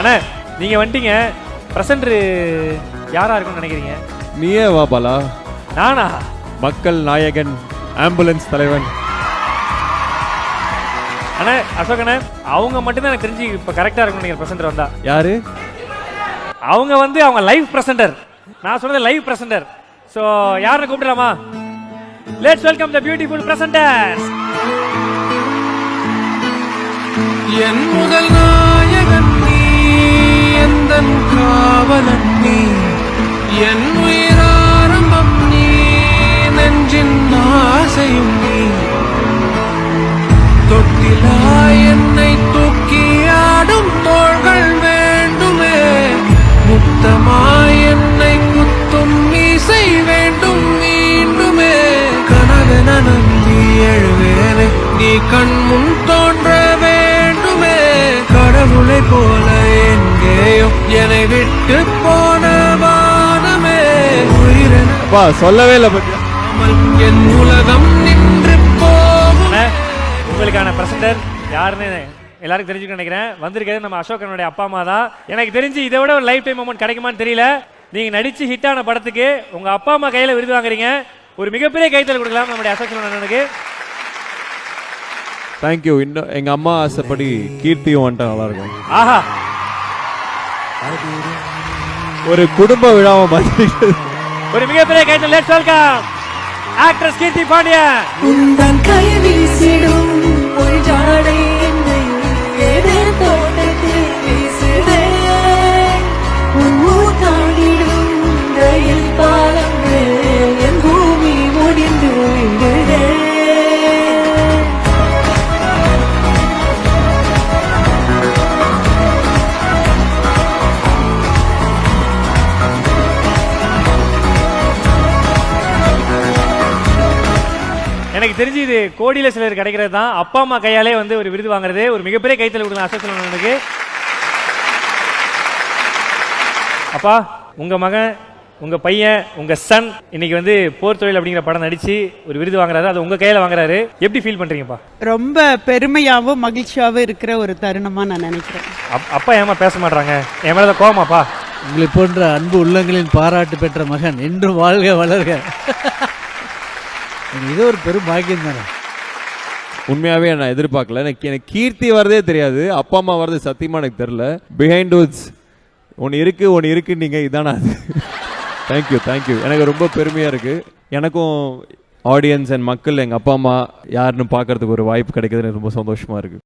அண்ணா நீங்க வந்துட்டீங்க, பிரசன்டர் யாரா இருக்கும்னு நினைக்கிறீங்க? நீயே வா பாலா. நானா? மக்கள் நாயகன், ஆம்புலன்ஸ் தலைவன். அண்ணா அசோக் அண்ணா, அவங்க மட்டும்தான் எனக்கு தெரிஞ்சு இப்போ கரெக்டாக இருக்கும்னு நினைக்கிறேன் பிரசன்டர் வந்தா. யாரு அவங்க அவங்க லைவ் பிரசன்டர். நான் சொன்னது லைவ் பிரசன்டர். ஸோ யாருன்னு கூப்பிடலாமா? Let's welcome the beautiful presenters. என் முதல் நாயகன் நீ, எந்தன் காவலன் நீ, என் உயிராரம்பம் நீ, நெஞ்சின் ஆசையும் நீ. தொட்டிலாய் என்னை தூக்கி ஆடும் தோள்கள் வேண்டுமே, முத்தமாய் என்னை குத்தும் மீசை வேண்டும் மீண்டுமே. கனவென நம்பி எழுவேனே, நீ கண் முன் தோன்ற வேண்டுமே. கடவுளை போல எங்கேயோ என்னை விட்டு போன வானமே, உயிரென அப்பா சொல்லவே இல்லை பத்தியா. என் உலகம் நின்று போகும். உங்களுக்கான பிரசன்டர் யாருன்னு எல்லாருக்கும் தெரிஞ்சுக்க நினைக்கிறேன். வந்திருக்கிறது நம்ம அசோகனுடைய அப்பா அம்மா தான். எனக்கு தெரிஞ்சு இதை விட ஒரு லைஃப் டைம் மொமெண்ட் கிடைக்குமான்னு தெரியல. நீங்க நடிச்சு ஹிட்டான படத்துக்கு உங்க அப்பா அம்மா கையில விருது வாங்குறீங்க. ஒரு மிகப்பெரிய கைத்தல் கொடுக்கலாம் நம்முடைய அசோக் அண்ணனுக்கு. தேங்க்யூ. இன்னும் எங்க அம்மா ஆசைப்படி கீர்த்தியும் வந்துட்டா நல்லா இருக்கும். ஆஹா, ஒரு குடும்ப விழாவை மாதிரி ஒரு மிகப்பெரிய கைத்தல். லெட்ஸ் வெல்கம் ஆக்ட்ரஸ் கீர்த்தி பாண்டியன். உந்தன் கை வீசிடும் ஒரு ஜாடை என்னை ஏதே தோட்டத்தில் வீசுதே. உன்னூர் தாண்டிடும் ரயில் பாலங்கள் என் பூமி முடிந்து விடுதே. எனக்கு தெரிஞ்சு இது கோடியில சிலர் கிடைக்கிறது தான். அப்பா அம்மா கையாலே வந்து ஒரு விருது வாங்குறது ஒரு மிகப்பெரிய கைத்தல் கொடுக்கலாம் அசோக் அண்ணனுக்கு. அப்பா, உங்க மகன், உங்க பையன், உங்க சன் இன்னைக்கு வந்து போர் தொழில் அப்படிங்கிற படம் நடிச்சு ஒரு விருது வாங்குறாரு. அது உங்க கையில வாங்குறாரு. எப்படி ஃபீல் பண்றீங்கப்பா? ரொம்ப பெருமையாகவும் மகிழ்ச்சியாகவும் இருக்கிற ஒரு தருணமா நான் நினைக்கிறேன். அப்பா ஏமா பேச மாட்டாங்க? என் மேல கோவமாப்பா? உங்களை போன்ற அன்பு உள்ளங்களின் பாராட்டு பெற்ற மகன் என்றும் வாழ்க வளர்க. இது ஒரு பெரும் பாக்கியம் தானே. உண்மையாவே நான் எதிர்பார்க்கல. எனக்கு கீர்த்தி வரதே தெரியாது, அப்பா அம்மா வரது சத்தியமா எனக்கு தெரியல. பிஹைண்ட் வுட்ஸ் ஒன்று இருக்கு நீங்க இதானா? Thank you thank you. எனக்கு ரொம்ப பெருமையா இருக்கு. எனக்கும் ஆடியன்ஸ் அண்ட் மக்கள் எங்க அப்பா அம்மா யாருன்னு பார்க்கறதுக்கு ஒரு வாய்ப்பு கிடைக்குதுன்னு ரொம்ப சந்தோஷமா இருக்கு.